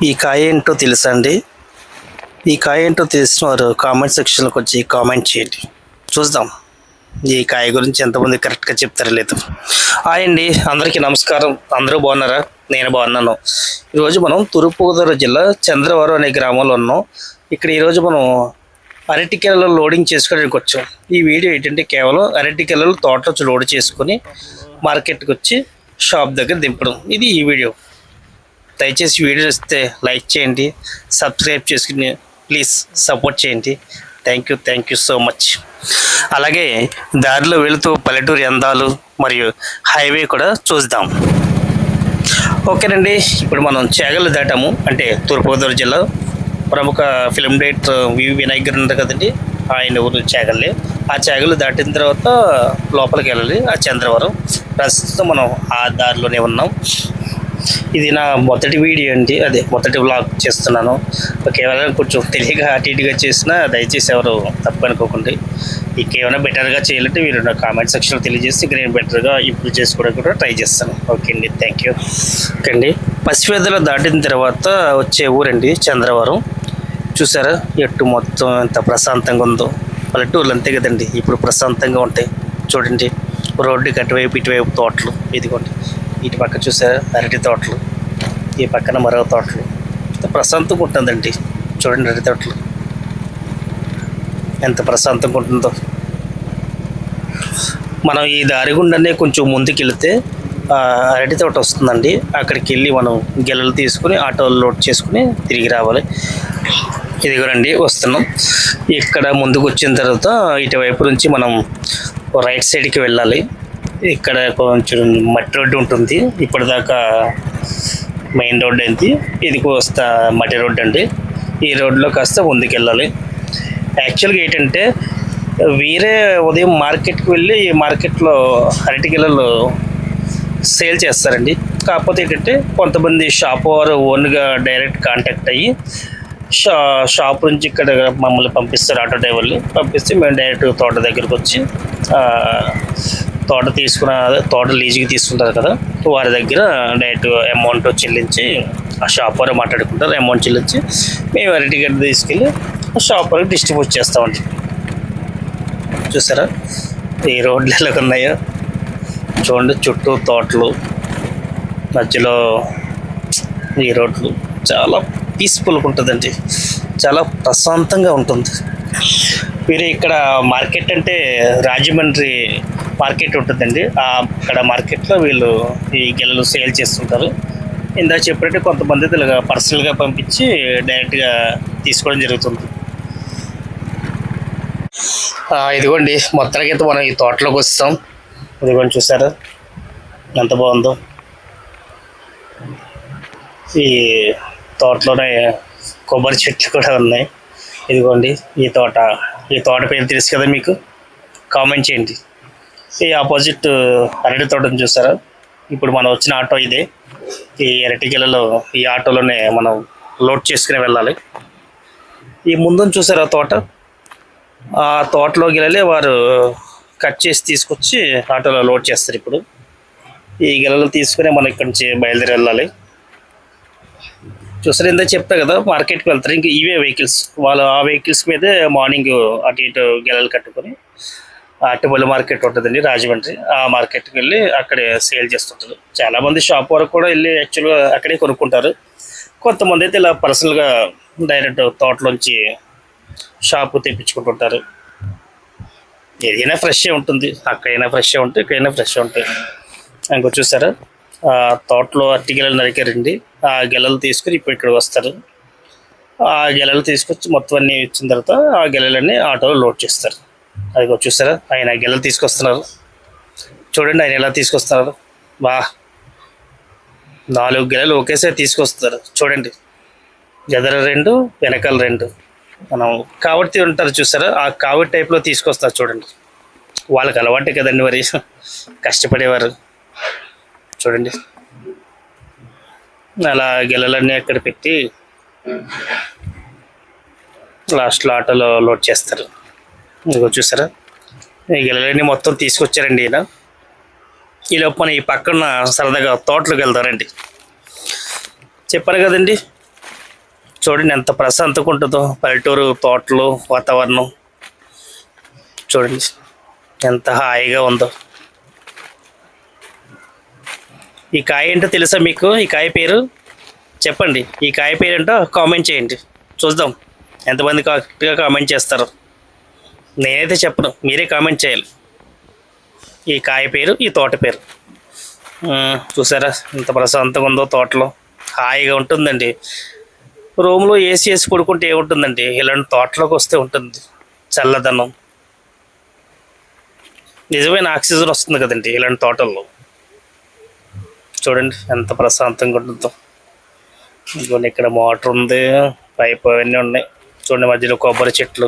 ఈ కాయ ఏంటో తెలుసా అండి? ఈ కాయ ఏంటో తెలిసిన వారు కామెంట్ సెక్షన్లోకి వచ్చి కామెంట్ చేయండి, చూద్దాం ఈ కాయ గురించి ఎంతమంది కరెక్ట్గా చెప్తారో లేదు. హాయ్ అండి, అందరికీ నమస్కారం. అందరూ బాగున్నారా? నేను బాగున్నాను. ఈరోజు మనం తూర్పుగోదావరి జిల్లా చంద్రవరం అనే గ్రామంలో ఉన్నాం. ఇక్కడ ఈరోజు మనం అరటికెలలో లోడింగ్ చేసుకోవడానికి వచ్చాం. ఈ వీడియో ఏంటంటే కేవలం అరటికెలలో తోటలో లోడ్ చేసుకొని మార్కెట్కి వచ్చి షాప్ దగ్గర దింపడం, ఇది ఈ వీడియో. దయచేసి వీడియో ఇస్తే లైక్ చేయండి, సబ్స్క్రైబ్ చేసుకుని ప్లీజ్ సపోర్ట్ చేయండి. Thank you so much. అలాగే దారిలో వెళుతూ పల్లెటూరి అందాలు మరియు హైవే కూడా చూద్దాం. ఓకేనండి, ఇప్పుడు మనం చేగలు దాటాము. అంటే తూర్పుగోదావరి జిల్లా ప్రముఖ ఫిల్మ్ డైరెక్టర్ వినాయక్ గారు ఉన్నారు కదండి, ఆయన ఊరు చేగల్లే. ఆ చేగలు దాటిన తర్వాత లోపలికి వెళ్ళాలి, ఆ చంద్రవరం. ప్రస్తుతం మనం ఆ దారిలోనే ఉన్నాం. ఇది నా మొదటి వీడియో అండి, అదే మొదటి వ్లాగ్ చేస్తున్నాను. కేవలం కొంచెం తెలియక అటు ఇటుగా చేసినా దయచేసి ఎవరు తప్పు అనుకోకండి. ఇంకేమైనా బెటర్గా చేయాలంటే మీరు నా కామెంట్ సెక్షన్లో తెలియజేసి నేను బెటర్గా ఇంప్రూవ్ చేసుకోవడానికి కూడా ట్రై చేస్తాను. ఓకే అండి, థ్యాంక్ యూ. ఓకే అండి, పసివేదలు దాటిన తర్వాత వచ్చే ఊరండి చంద్రవరం. చూసారా ఎట్టు మొత్తం ఎంత ప్రశాంతంగా ఉందో. పల్లెటూర్లు అంతే కదండి, ఇప్పుడు ప్రశాంతంగా ఉంటాయి. చూడండి, రోడ్డుకి అటువైపు ఇటువైపు తోటలు, ఇదిగోండి ఇటు పక్క చూసారా అరటి తోటలు, ఈ పక్కన మరో తోటలు. ఎంత ప్రశాంతంగా ఉంటుందండి. చూడండి అరటి తోటలు ఎంత ప్రశాంతంగా ఉంటుందో. మనం ఈ దారి గుండానే కొంచెం ముందుకు వెళితే అరటి తోట వస్తుందండి. అక్కడికి వెళ్ళి మనం గెలలు తీసుకుని ఆటోలు లోడ్ చేసుకుని తిరిగి రావాలి. ఇదిగోనండి వస్తున్నాం. ఇక్కడ ముందుకు వచ్చిన తర్వాత ఇటువైపు నుంచి మనం రైట్ సైడ్కి వెళ్ళాలి. ఇక్కడ కొంచెం మట్టి రోడ్డు ఉంటుంది. ఇప్పటిదాకా మెయిన్ రోడ్ అయింది, ఇది వస్తా మట్టి రోడ్డు అండి. ఈ రోడ్లో కాస్త ముందుకు వెళ్ళాలి. యాక్చువల్గా ఏంటంటే వేరే ఉదయం మార్కెట్కి వెళ్ళి మార్కెట్లో అరటికెలలో సేల్ చేస్తారండి. కాకపోతే ఏంటంటే కొంతమంది షాప్ వారు ఓన్గా డైరెక్ట్ కాంటాక్ట్ అయ్యి షాప్ నుంచి ఇక్కడ మమ్మల్ని పంపిస్తారు, ఆటో డ్రైవర్లు పంపిస్తే మేము డైరెక్ట్ తోట దగ్గరకు వచ్చి తోట లీజుకి తీసుకుంటారు కదా, వారి దగ్గర డైరెక్ట్ అమౌంట్ చెల్లించి ఆ షాప్ వారు మాట్లాడుకుంటారు. అమౌంట్ చెల్లించి మేము అరటిగడ్డ తీసుకెళ్ళి షాప్ వారికి డిస్ట్రిబ్యూట్ చేస్తామండి. చూసారా ఈ రోడ్లు ఎలా ఉన్నాయో చూడండి, చుట్టూ తోటలు, మధ్యలో ఈ రోడ్లు చాలా పీస్ఫుల్గా ఉంటుందండి, చాలా ప్రశాంతంగా ఉంటుంది. మీరు ఇక్కడ మార్కెట్ అంటే రాజమండ్రి మార్కెట్ ఉంటుందండి. అక్కడ మార్కెట్లో వీళ్ళు ఈ గెలలు సేల్ చేస్తుంటారు. ఇందాక చెప్పినట్టు కొంతమంది ఇలాగా పర్సనల్గా పంపించి డైరెక్ట్గా తీసుకోవడం జరుగుతుంది. ఇదిగోండి మొత్తానికైతే మనం ఈ తోటలోకి వస్తాం. ఇదిగోండి చూసారా ఎంత బాగుందో. ఈ తోటలోనే కొబ్బరి చెట్లు కూడా ఉన్నాయి. ఇదిగోండి ఈ తోట పేరు తెలుసు కదా మీకు, కామెంట్ చేయండి. ఈ ఆపోజిట్ అరటి తోటను చూసారా? ఇప్పుడు మనం వచ్చిన ఆటో ఇదే. ఈ అరటికెలలో ఈ ఆటోలోనే మనం లోడ్ చేసుకుని వెళ్ళాలి. ఈ ముందుని చూసారా తోట, ఆ తోటలోకి వెళ్ళి వారు కట్ చేసి తీసుకొచ్చి ఆటోలో లోడ్ చేస్తారు. ఇప్పుడు ఈ గెలలు తీసుకుని మనం ఇక్కడి నుంచి బయలుదేరి వెళ్ళాలి. చూసారు, ఇందా చెప్తా కదా మార్కెట్కి వెళ్తారు. ఇంక ఇవే వెహికల్స్, వాళ్ళు ఆ వెహికల్స్ మీదే మార్నింగ్ అటు ఇటు గెలలు కట్టుకొని అట్టుపల్లి మార్కెట్ ఉంటుందండి రాజమండ్రి, ఆ మార్కెట్కి వెళ్ళి అక్కడే సేల్ చేస్తుంటారు. చాలామంది షాప్ వరకు కూడా వెళ్ళి యాక్చువల్గా అక్కడే కొనుక్కుంటారు. కొంతమంది అయితే ఇలా పర్సనల్గా డైరెక్ట్ తోటలోంచి షాపు తెప్పించుకుంటుంటారు. ఏదైనా ఫ్రెష్గా ఉంటుంది, అక్కడైనా ఫ్రెష్గా ఉంటాయి, ఇక్కడైనా ఫ్రెష్గా ఉంటాయి. ఇంకో చూసారా తోటలో అరటి గెలలు నరికారండి. ఆ గెలలు తీసుకుని ఇప్పుడు ఇక్కడ వస్తారు. ఆ గెలలు తీసుకొచ్చి మొత్తం అన్నీ ఇచ్చిన తర్వాత ఆ గెలలన్నీ ఆటోలో లోడ్ చేస్తారు. అది చూసారా ఆయన గెలలు తీసుకొస్తున్నారు. చూడండి ఆయన ఎలా తీసుకొస్తున్నారు. 4 గెలలు ఒకేసారి తీసుకొస్తారు. చూడండి, ఎదర 2 వెనకాల 2. మనం కావటి ఉంటారు చూసారా, ఆ కావటి టైప్లో తీసుకొస్తారు. చూడండి, వాళ్ళకి అలవాటే కదండి మరి, కష్టపడేవారు. చూడండి అలా గెలలన్నీ అక్కడ పెట్టి లాస్ట్లో ఆటోలో లోడ్ చేస్తారు. ఇదిగో చూసారా ఈ గెలలన్నీ మొత్తం తీసుకొచ్చారండి ఈయన. ఈలోపు మనం ఈ పక్కన సరదాగా తోటలోకి వెళ్తారండి. చెప్పారు కదండి చూడండి ఎంత ప్రశాంతంగా ఉంటుందో పల్లెటూరు తోటలు వాతావరణం. చూడండి ఎంత హాయిగా ఉందో. ఈ కాయ ఏంటో తెలుసా మీకు? ఈ కాయ పేరు చెప్పండి. ఈ కాయ పేరు ఏంటో కామెంట్ చేయండి, చూద్దాం ఎంతమంది కరెక్ట్గా కామెంట్ చేస్తారు. నేనైతే చెప్పను, మీరే కామెంట్ చేయాలి. ఈ కాయ పేరు, ఈ తోట పేరు. చూసారా ఎంత ప్రశాంతంగా ఉందో తోటలో. హాయిగా ఉంటుందండి. రూమ్లో ఏసీ వేసి పడుకుంటే ఏముంటుందండి, ఇలాంటి తోటలోకి వస్తే ఉంటుంది చల్లదనం. నిజమైన ఆక్సిజన్ వస్తుంది కదండి ఇలాంటి తోటల్లో. చూడండి ఎంత ప్రశాంతంగా ఉంటుందో. ఇంకోండి ఇక్కడ మోటార్ ఉంది, పైప్ అవన్నీ ఉన్నాయి. చూడండి మధ్యలో కొబ్బరి చెట్లు.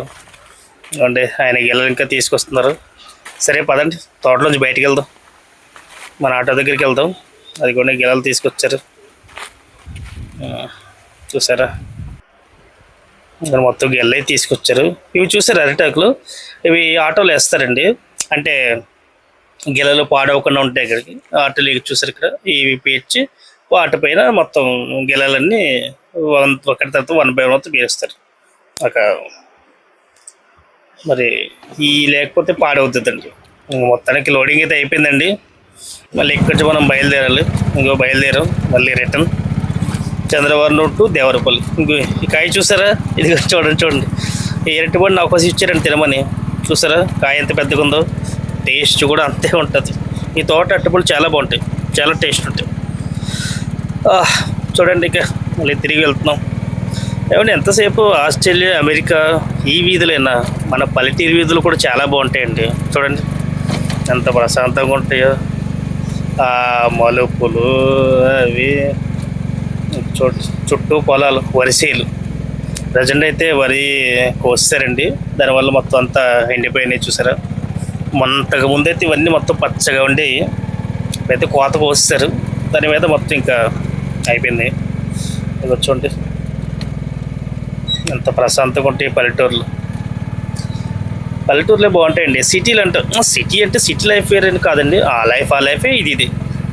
ఇవ్వండి ఆయన గిల్లలు ఇంకా తీసుకొస్తున్నారు. సరే పదండి తోటలోంచి బయటికి వెళ్దాం, మన ఆటో దగ్గరికి వెళ్దాం. అది కూడా గిల్లలు తీసుకొచ్చారు చూసారా. ఇక్కడ మొత్తం గిల్లే తీసుకొచ్చారు. ఇవి చూసారు అరిటాకులు, ఇవి ఆటోలో వేస్తారండి. అంటే గిల్లలు పాడవకుండా ఉంటాయి ఇక్కడికి. ఆటోలు చూసారు ఇక్కడ ఇవి పేర్చి వాటి పైన మొత్తం గిల్లలన్నీ ఒకటి తర్వాత 1 by 1 మొత్తం పేరుస్తారు. ఒక మరి ఈ లేకపోతే పాడవుతుందండి. మొత్తానికి లోడింగ్ అయితే అయిపోయిందండి. మళ్ళీ ఇక్కడి నుంచి మనం బయలుదేరాలి. బయలుదేరాం మళ్ళీ రిటర్న్ చంద్రవరం టు దేవరపల్లి. ఈ కాయ చూసారా, ఇది చూడండి. ఈ ఎరటిపండు అవకాశం ఇచ్చారండి తినమని. చూసారా కాయ ఎంత పెద్దగా ఉందో, టేస్ట్ కూడా అంతే ఉంటుంది. ఈ తోట అరటిపళ్ళు చాలా బాగుంటాయి, చాలా టేస్ట్ ఉంటాయి. చూడండి ఇక మళ్ళీ తిరిగి వెళ్తున్నాం. ఏమంటే ఎంతసేపు ఆస్ట్రేలియా, అమెరికా ఈ వీధులైనా మన పల్లెటూరు వీధులు కూడా చాలా బాగుంటాయండి. చూడండి ఎంత ప్రశాంతంగా ఉంటాయో. మలుపులు అవి చుట్టూ పొలాలు, వరిసేలు. ప్రజెంట్ అయితే వరి కోస్తారండి, దానివల్ల మొత్తం అంతా ఎండిపోయినాయి. చూసారా అంతకు ముందైతే ఇవన్నీ మొత్తం పచ్చగా ఉండి అయితే కోత కోస్తారు, దాని మీద మొత్తం ఇంకా అయిపోయింది. ఇది చూడండి ఎంత ప్రశాంతంగా ఉంటాయి పల్లెటూరులో. పల్లెటూరులో బాగుంటాయండి. సిటీలు అంటే సిటీ లైఫ్ వేరే కాదండి. ఆ లైఫే ఇది.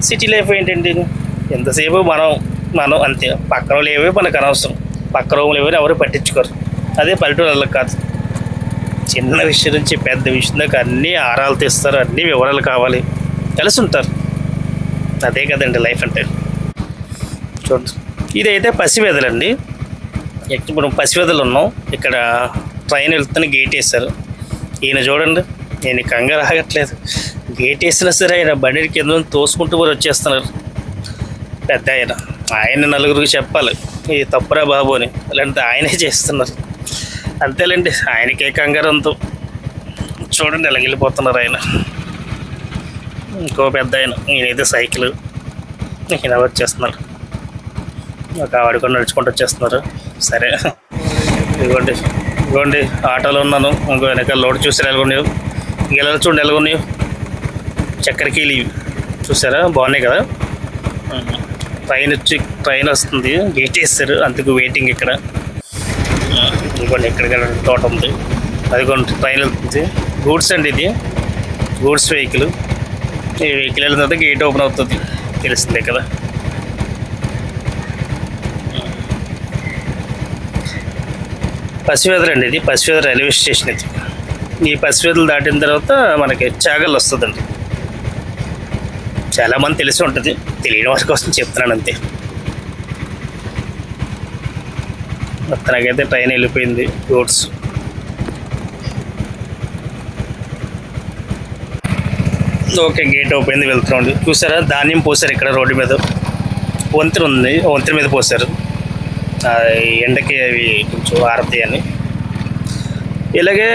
సిటీ లైఫ్ ఏంటండి, ఎంతసేపు మనం అంతే. పక్క రోజులు ఏవో మనకు అనవసరం, పక్క రూములు ఏవో ఎవరు పట్టించుకోరు. అదే పల్లెటూరు కాదు. చిన్న విషయం నుంచి పెద్ద విషయం దాకా అన్నీ ఆరాలు తీస్తారు, అన్నీ వివరాలు కావాలి, కలిసి ఉంటారు. అదే కదండి లైఫ్ అంటే. చూడండి ఇదైతే పసివెదలండి. ఇప్పుడు పసివెదలు ఉన్నాం. ఇక్కడ ట్రైన్ వెళ్తున్న గేట్ వేశారు. ఈయన చూడండి, నేను కంగారు ఆగట్లేదు. గేట్ వేసినా సరే ఆయన బండి కింద తోసుకుంటూ కూడా వచ్చేస్తున్నారు. పెద్ద ఆయన నలుగురికి చెప్పాలి ఇది తప్పురా బాబు అని, ఇలాంటి ఆయనే చేస్తున్నారు. అంతేలేండి, ఆయనకే కంగారు అంతా. చూడండి ఎలా వెళ్ళిపోతున్నారు ఆయన. ఇంకో పెద్ద ఈయనైతే సైకిల్, ఈయన వచ్చేస్తున్నారు. ఒక ఆవిడ కూడా నడుచుకుంటూ వచ్చేస్తున్నారు. సరే ఇదిగోండి ఆటోలో ఉన్నాను. ఇంకో వెనకాల లోడ్ చూసారు ఎలాగున్నాయో, గిల్లలు చూడండి ఎలాగున్నాయో. చక్కెరకీలు ఇవి చూసారా, బాగున్నాయి కదా. ట్రైన్ వస్తుంది, గేట్ వేస్తారు, అందుకు వెయిటింగ్ ఇక్కడ. ఇంకోండి ఎక్కడికైనా తోట ఉంది, అది కొన్ని ట్రైన్ వెళ్తుంది. గూడ్స్ అండి, ఇది గూడ్స్ వెహికల్. ఈ వెహికల్ వెళ్ళిన తర్వాత గేట్ ఓపెన్ అవుతుంది, తెలిసిందే కదా. పసివేదర్ అండి, ఇది పసివేదర్ రైల్వే స్టేషన్. ఇది ఈ పసివేదలు దాటిన తర్వాత మనకి చాగల్ వస్తుందండి. చాలామంది తెలిసి ఉంటుంది, తెలియని వాటి కోసం చెప్తున్నాను అంతే. మొత్తానికైతే ట్రైన్ వెళ్ళిపోయింది. గూడ్స్ ఓకే, గేట్ ఓపెన్ వెళ్తున్నాండి. చూసారా ధాన్యం పోసారు ఇక్కడ రోడ్డు మీద. వంతెన ఉంది, వంతెన మీద పోసారు. ఎండకి అవి కొంచెం ఆరతాయి అని. ఇలాగే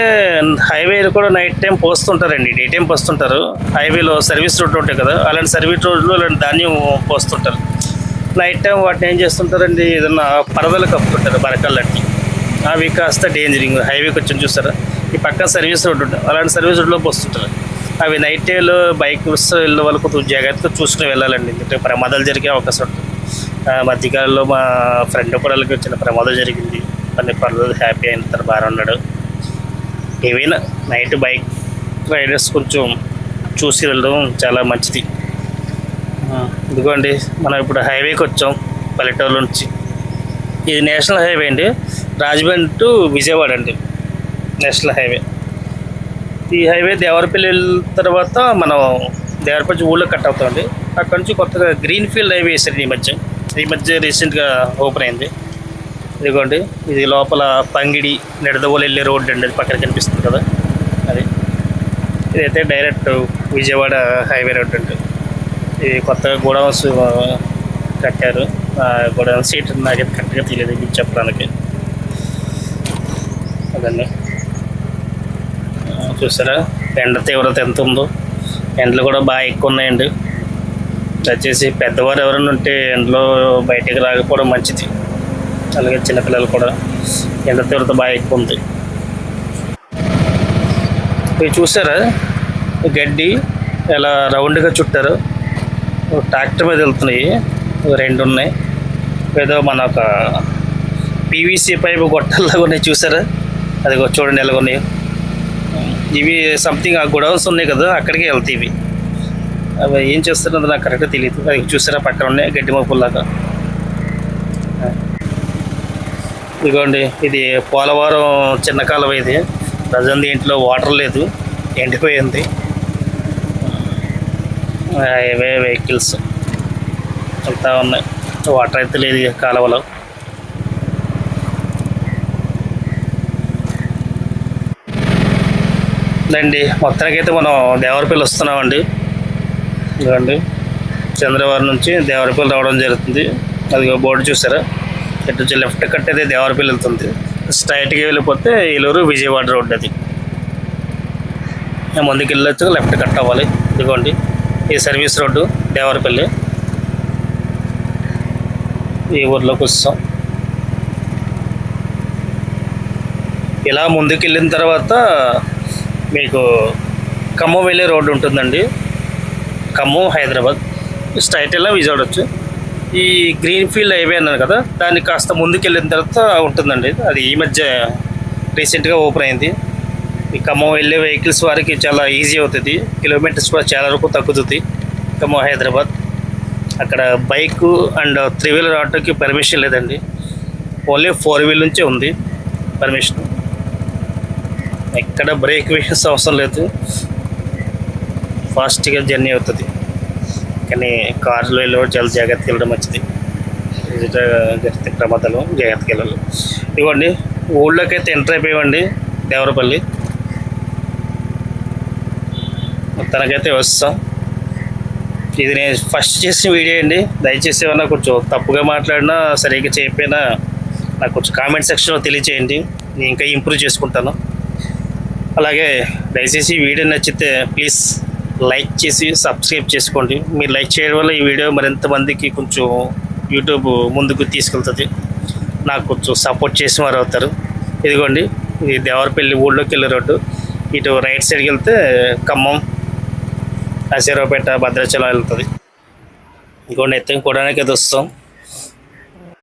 హైవేలు కూడా నైట్ టైం పోస్తుంటారండి, డే టైం పోస్తుంటారు. హైవేలో సర్వీస్ రోడ్లు ఉంటాయి కదా, అలాంటి సర్వీస్ రోడ్లు అలాంటి ధాన్యం పోస్తుంటారు. నైట్ టైం వాటిని ఏం చేస్తుంటారండి, ఏదన్నా పరదలు కప్పుతుంటారు, బరకల్లట్టి. అవి కాస్త డేంజరింగ్. హైవేకి వచ్చి చూస్తారా, ఈ పక్కన సర్వీస్ రోడ్డు ఉంటుంది, అలాంటి సర్వీస్ రోడ్లో పోస్తుంటారు. అవి నైట్ టైంలో బైక్ వెళ్ళే వాళ్ళకు జాగ్రత్తగా చూసుకుని వెళ్ళాలండి, ఎందుకంటే ప్రమాదాలు జరిగే అవకాశం ఉంటుంది. మధ్యకాలంలో మా ఫ్రెండ్ ఒకళ్ళకి వచ్చిన ప్రమాదం జరిగింది, కొన్ని పర్లేదు, హ్యాపీ అయిన తర్వాత బాగా ఉన్నాడు. ఏవైనా నైట్ బైక్ రైడర్స్ కొంచెం చూసి వెళ్ళడం చాలా మంచిది. ఇదిగోండి మనం ఇప్పుడు హైవేకి వచ్చాం పల్లెటూరు నుంచి. ఇది నేషనల్ హైవే అండి, రాజమండ్రి టు విజయవాడ అండి నేషనల్ హైవే. ఈ హైవే దేవరపల్లి వెళ్ళిన తర్వాత మనం దేవరపల్లి ఊళ్ళో కట్ అవుతామండి. అక్కడ నుంచి కొత్తగా గ్రీన్ ఫీల్డ్ హైవే వేసారు ఈ మధ్య రీసెంట్గా ఓపెన్ అయింది. ఇదిగోండి, ఇది లోపల పంగిడి నిడదవోలు వెళ్ళే రోడ్డు అండి, అది పక్కన కనిపిస్తుంది కదా అది. ఇదైతే డైరెక్ట్ విజయవాడ హైవే రోడ్ అండి. ఇది కొత్తగా గోడౌన్స్ కట్టారు. గోడౌన్ సీట్ నాకైతే కరెక్ట్గా తెలియదు ఇది చెప్పడానికి. అదండి, చూసారా ఎండ తీవ్రత ఎంత ఉందో. ఎండలు కూడా బాగా ఎక్కువ ఉన్నాయండి. దయచేసి పెద్దవారు ఎవరైనా ఉంటే ఎండలో బయటికి రాకపోవడం మంచిది. అలాగే చిన్నపిల్లలు కూడా. ఎండ తీవ్రత బాగా ఎక్కువ ఉంది. ఇవి చూసారా గడ్డి ఎలా రౌండ్గా చుట్టారు. ట్రాక్టర్ మీద వెళ్తున్నాయి, 2 ఉన్నాయి. ఏదో మన ఒక పీవీసీ పైపు గొట్టల్లాగా ఉన్నాయి చూసారా, అది చూడండి ఎలాగ ఉన్నాయి. ఇవి సంథింగ్ ఆ గొడౌన్స్ ఉన్నాయి కదా, అక్కడికి వెళ్తాయి ఇవి. అవి ఏం చేస్తున్నది నాకు కరెక్ట్గా తెలియదు. అది చూసారా పక్కన ఉన్నాయి గడ్డి మోపుల్లాగా. ఇదిగోండి, ఇది పోలవరం చిన్న కాలువ. ఇది ప్రజెంట్ దీంట్లో వాటర్ లేదు, ఎండిపోయింది. హైవే వెహికల్స్ వెళ్తూ ఉన్నాయి, వాటర్ అయితే లేదు కాలువలో. దండి, మొత్తానికైతే మనం దేవరపల్లి వస్తున్నామండి. ఇదిగోండి, చంద్రవారం నుంచి దేవరపల్లి రావడం జరుగుతుంది. అది బోర్డు చూసారా, ఇటు నుంచి లెఫ్ట్ కట్ అయితే దేవరపల్లి వెళ్తుంది. స్ట్రైట్గా వెళ్ళిపోతే ఏలూరు విజయవాడ రోడ్. అది ముందుకు వెళ్ళొచ్చు, లెఫ్ట్ కట్ అవ్వాలి. ఇదిగోండి, ఈ సర్వీస్ రోడ్డు దేవరపల్లి. ఈ ఊర్లోకి వస్తాం. ఇలా ముందుకు వెళ్ళిన తర్వాత మీకు ఖమ్మం వెళ్ళే రోడ్డు ఉంటుందండి. ఖమ్మం హైదరాబాద్ స్ట్రైట్ వెళ్ళా విజయవాడ వచ్చు. ఈ గ్రీన్ ఫీల్డ్ హైవే అన్నాను కదా, దాన్ని కాస్త ముందుకు వెళ్ళిన తర్వాత ఉంటుందండి. అది ఈ మధ్య రీసెంట్గా ఓపెన్ అయింది. ఈ ఖమ్మం వెళ్ళే వెహికల్స్ వారికి చాలా ఈజీ అవుతుంది. కిలోమీటర్స్ కూడా చాలా వరకు తగ్గుతుంది. ఖమ్మం హైదరాబాద్ అక్కడ బైక్ అండ్ 3 వీలర్ ఆటోకి పర్మిషన్ లేదండి, ఓన్లీ 4 వీల్ నుంచే ఉంది పర్మిషన్. ఎక్కడ బ్రేక్ వేసే అవసరం లేదు, ఫాస్ట్గా జర్నీ అవుతుంది. కానీ కార్లో వెళ్ళి చాలా జాగ్రత్తగా వెళ్ళడం మంచిది. జరిగితే ప్రమాదాలు జాగ్రత్తగా వెళ్ళాలి. ఇవ్వండి, ఊళ్ళోకి అయితే ఎంటర్ అయిపోయామండి దేవరపల్లి. మొత్తానికైతే వస్తాం. ఇది నేను ఫస్ట్ చేసిన వీడియో అండి. దయచేసి ఏమన్నా కొంచెం తప్పుగా మాట్లాడినా సరిగ్గా చెప్పినా నాకు కొంచెం కామెంట్ సెక్షన్లో తెలియచేయండి, నేను ఇంకా ఇంప్రూవ్ చేసుకుంటాను. అలాగే దయచేసి ఈ వీడియో నచ్చితే ప్లీజ్ లైక్ చేసి సబ్స్క్రైబ్ చేసుకోండి. మీరు లైక్ చేయడం వల్ల ఈ వీడియో మరింత మందికి కొంచెం యూట్యూబ్ ముందుకు తీసుకెళ్తుంది, నాకు కొంచెం సపోర్ట్ చేసిన వారు అవుతారు. ఇదిగోండి, ఇది దేవరపల్లి ఊళ్ళోకి వెళ్ళే రోడ్డు. ఇటు రైట్ సైడ్కి వెళ్తే ఖమ్మం, నరసరావుపేట, భద్రాచలం వెళ్తుంది. ఇంకోటి అయితే కూడానికి అయితే వస్తాం.